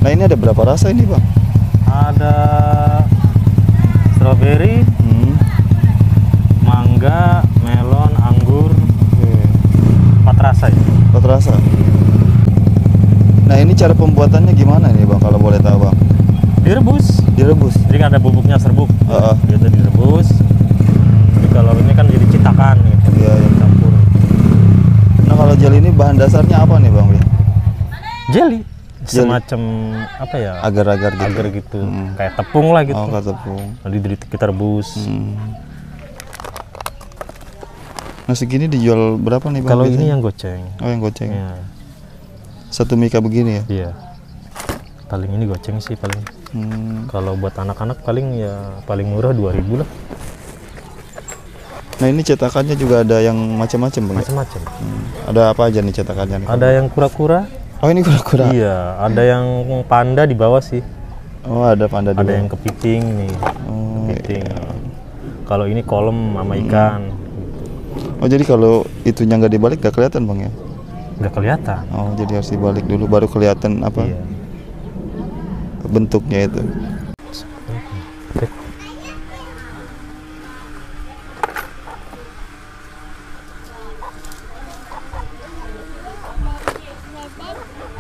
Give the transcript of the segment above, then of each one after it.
Nah ini ada berapa rasa ini bang? Ada strawberry, mangga, melon, anggur, 4 rasa ya. 4 rasa. Nah ini cara pembuatannya gimana nih bang kalau boleh tahu bang? Direbus. Direbus. Jadi kan ada bubuknya serbuk. Gitu direbus. Jadi kalau ini kan jadi citakan gitu. Iya, iya. Campur. Nah kalau jelly ini bahan dasarnya apa nih bang? Jelly. Semacam apa ya? Agar-agar gitu. Agar gitu. Kayak tepung lah gitu. Oh, kayak tepung. Nanti kita rebus. Nah segini dijual berapa nih bang? Kalau biasanya? ini yang goceng. Oh yang goceng. Ya. 1 mika begini ya? Iya. Paling ini goceng sih paling. Kalau buat anak-anak paling ya paling murah 2.000 lah. Nah ini cetakannya juga ada yang macam-macam bang? Macam-macam. Ada apa aja nih cetakannya nih? Ada yang kura-kura. Oh ini kura-kura? Iya. Ada yang panda di bawah sih. Oh ada panda di Ada bawah. yang kepiting nih. Oh, Kepiting. Kalau ini kolom sama ikan. Oh jadi kalau itunya nggak dibalik nggak kelihatan bang ya? Nggak kelihatan. Oh jadi harus dibalik dulu baru kelihatan apa Iya. bentuknya itu.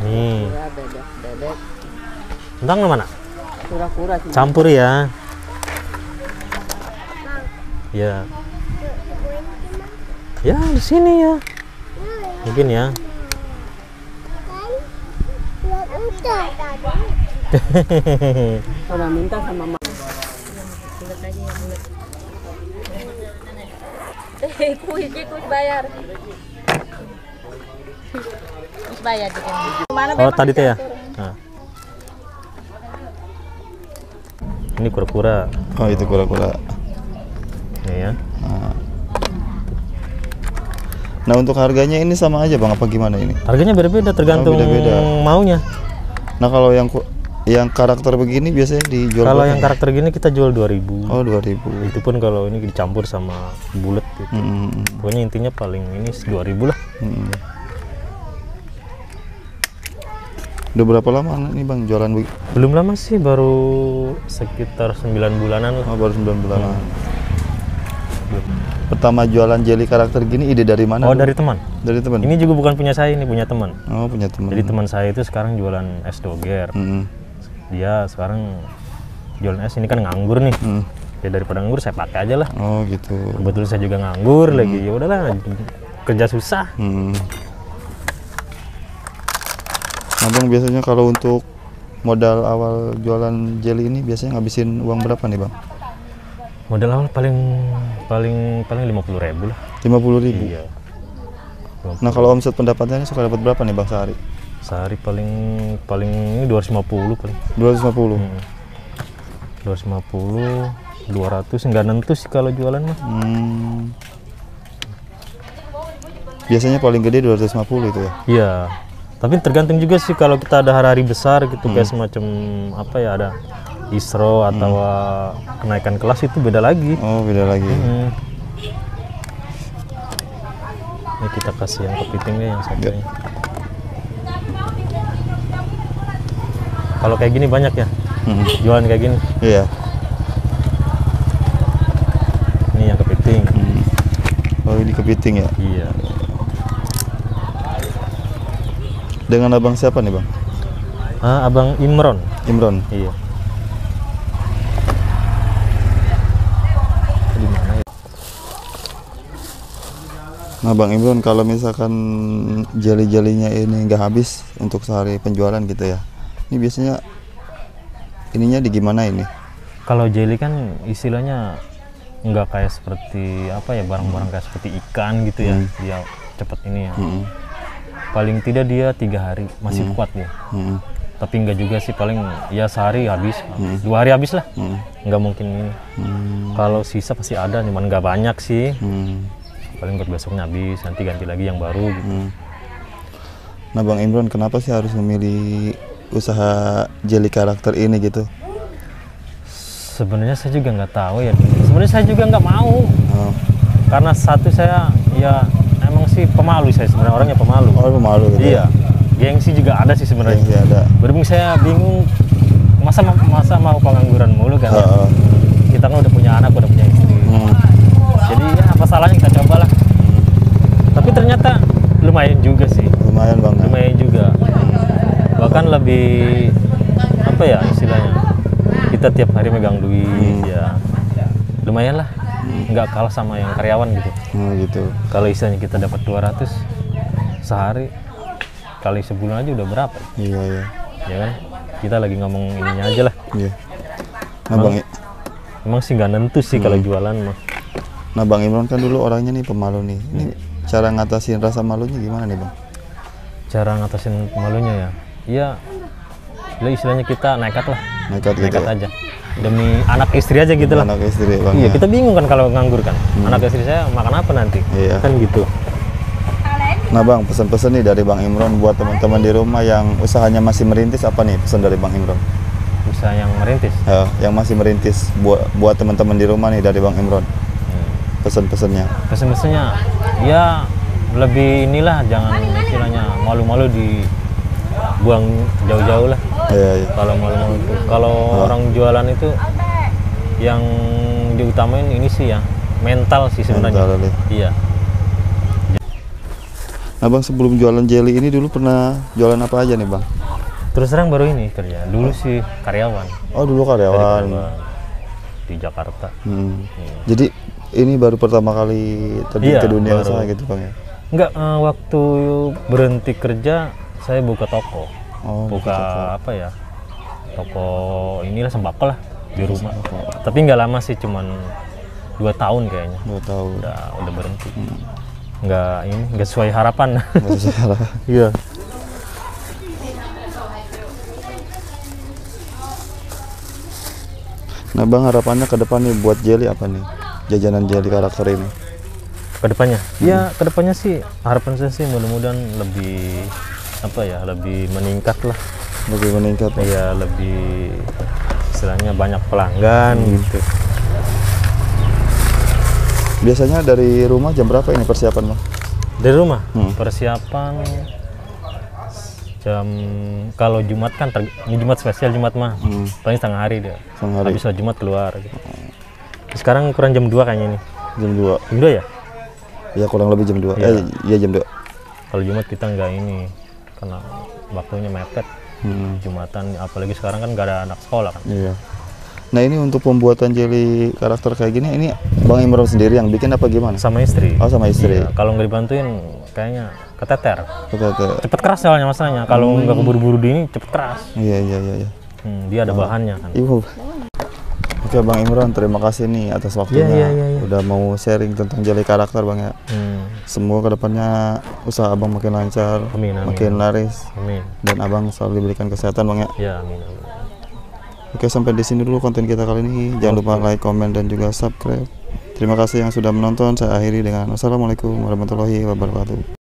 Nih. Ya, bebek. Tentang mana? Kura-kura sih. Campur ya. Ya. Ya di sini ya. Mungkin ya. Udah minta sama mama. Kuis bayar. Kuis bayar di mana? Oh tadi teh ya. Nah. Ini kura-kura. Oh itu kura-kura. Nih ya. Nah untuk harganya ini sama aja bang apa gimana ini? Harganya beda-beda tergantung beda-beda. maunya. Nah kalau yang karakter begini biasanya dijual Kalau berapa yang nih? karakter gini kita jual 2.000. Oh 2.000. Itu pun kalau ini dicampur sama bulat gitu. Pokoknya intinya paling ini 2.000 lah. Udah berapa lama nih bang jualan begini? Belum lama sih, baru sekitar 9 bulanan lah. Oh baru 9 bulan. Pertama jualan jelly karakter gini ide dari mana? Oh dulu? dari teman. Dari teman? Ini juga bukan punya saya, ini punya teman. Oh punya teman. Jadi teman saya itu sekarang jualan es doger. Dia sekarang jualan es, ini kan nganggur nih. Ya daripada nganggur saya pakai aja lah. Oh gitu. Kebetulan saya juga nganggur lagi. Ya udahlah, kerja susah. Nah bang biasanya kalau untuk modal awal jualan jelly ini biasanya ngabisin uang berapa nih bang? Modal awal paling 50.000 lah. 50.000. Iya. Nah kalau omset pendapatannya suka dapat berapa nih bang sehari? Sehari paling ini 250 paling. 250. 250, 200 nggak nentu sih kalau jualan mah. Biasanya paling gede 250 itu ya? Iya. Tapi tergantung juga sih kalau kita ada hari-hari besar gitu kayak semacam apa ya, ada isro atau kenaikan kelas itu beda lagi. Oh beda lagi. Ini kita kasih yang kepitingnya yang satunya. Kalau kayak gini banyak ya, jualan kayak gini. Iya. Ini yang kepiting. Oh ini kepiting ya? Iya. Dengan abang siapa nih bang? Abang Imron. Imron. Iya. Di mana ya? Nah bang Imron, kalau misalkan jelly-jellynya ini nggak habis untuk sehari penjualan gitu ya, ini biasanya ininya di gimana ini? Kalau jelly kan istilahnya nggak kayak seperti apa ya, barang-barang kayak seperti ikan gitu ya, dia cepet ini ya. Paling tidak dia 3 hari masih kuat ya. Tapi nggak juga sih, paling ya sehari habis, 2 hari habis lah. Nggak mungkin ini. Kalau sisa pasti ada, cuman nggak banyak sih. Paling buat besoknya habis, nanti ganti lagi yang baru gitu. Nah bang Imron, kenapa sih harus memilih usaha jelly karakter ini gitu? Sebenarnya saya juga nggak tahu ya. Sebenarnya saya juga nggak mau. Karena satu, saya ya emang sih pemalu, saya sebenarnya orangnya pemalu. Oh pemalu gitu? Iya. gengsi juga ada sih sebenarnya. Gengsi ada. Berhubung saya bingung masa mau pengangguran mulu kan. Kita kan udah punya anak, udah punya istri. Jadi ya apa salahnya kita cobalah. Tapi ternyata lumayan juga sih. Lumayan bang. Lumayan juga. Bahkan lebih apa ya istilahnya? Kita tiap hari megang duit ya. Lumayan lah. Nggak kalah sama yang karyawan gitu. Gitu. Kalau istilahnya kita dapat 200 sehari, kali sebulan aja udah berapa? Iya iya. Ya kan? Kita lagi ngomong ininya aja lah. Iya. Nah bang, Emang sih nggak nentu sih kalau jualan mah. nah bang Imron kan dulu orangnya nih pemalu nih. Ini cara ngatasin rasa malunya gimana nih bang? Cara ngatasin malunya ya? Iya, ya istilahnya kita nekat lah. Nekat gitu Nekat ya? aja. Demi anak istri aja gitu lah. Anak istri bang. Iya, Ya? kita bingung kan kalau nganggur kan. Anak istri saya makan apa nanti? Iya. Kan gitu. Nah bang, pesan-pesan nih dari bang Imron buat teman-teman di rumah yang usahanya masih merintis, apa nih pesan dari bang Imron? Usaha yang merintis. Ya, yang masih merintis buat teman-teman di rumah nih dari bang Imron. Pesan-pesannya. Pesan-pesannya ya lebih inilah, jangan istilahnya malu-malu dibuang jauh-jauh lah. Iya iya. Kalau malu-malu itu, kalau orang jualan itu yang diutamain ini sih ya mental sih sebenarnya. Mental, Iya. Nah bang, sebelum jualan jelly ini dulu pernah jualan apa aja nih bang? Terus terang baru ini kerja. Dulu sih karyawan Oh dulu karyawan. di Jakarta. Jadi ini baru pertama kali terjun Iya, ke dunia baru. usaha gitu bang ya? Enggak, waktu berhenti kerja saya buka toko. Oh, buka apa ya? Toko inilah sembako lah di rumah. Tapi nggak lama sih, cuman 2 tahun kayaknya. 2 tahun. Udah berhenti. Nggak sesuai harapan. Nggak salah. Iya. Nah bang, harapannya ke depan nih buat jelly apa nih? Jajanan jelly karakter ini. Kedepannya, ya kedepannya sih harapan saya sih mudah-mudahan lebih apa ya, lebih meningkat lah. Lebih meningkat. Bang. Ya lebih istilahnya banyak pelanggan gitu. Biasanya dari rumah jam berapa ini persiapan bang? Dari rumah persiapan jam, kalau Jumat kan ini Jumat spesial, Jumat mah paling setengah hari deh. Setengah hari. Habis sholat Jumat keluar gitu. Sekarang kurang jam 2 kayaknya nih. Jam 2. Jam 2 ya? Ya kurang lebih jam 2. Iya. Iya jam 2. Kalau Jumat kita nggak ini karena waktunya mepet. Jumatan, apalagi sekarang kan nggak ada anak sekolah kan. Iya. Nah ini untuk pembuatan jelly karakter kayak gini, ini bang Imron sendiri yang bikin apa gimana? Sama istri. Oh sama istri. Iya, kalau nggak dibantuin kayaknya keteter. Betul. Cepet keras soalnya masalahnya. Kalau nggak keburu-buru di ini cepet keras. Iya. Dia ada bahannya kan. Ibu. Oke bang Imron, terima kasih nih atas waktunya. Iya. Udah mau sharing tentang jelly karakter bang ya. Semoga kedepannya usaha abang makin lancar, Amin. makin laris, Amin. dan abang selalu diberikan kesehatan bang ya. Ya, amin. Oke, sampai di sini dulu konten kita kali ini. Jangan lupa like, komen, dan juga subscribe. Terima kasih yang sudah menonton. Saya akhiri dengan wassalamualaikum warahmatullahi wabarakatuh.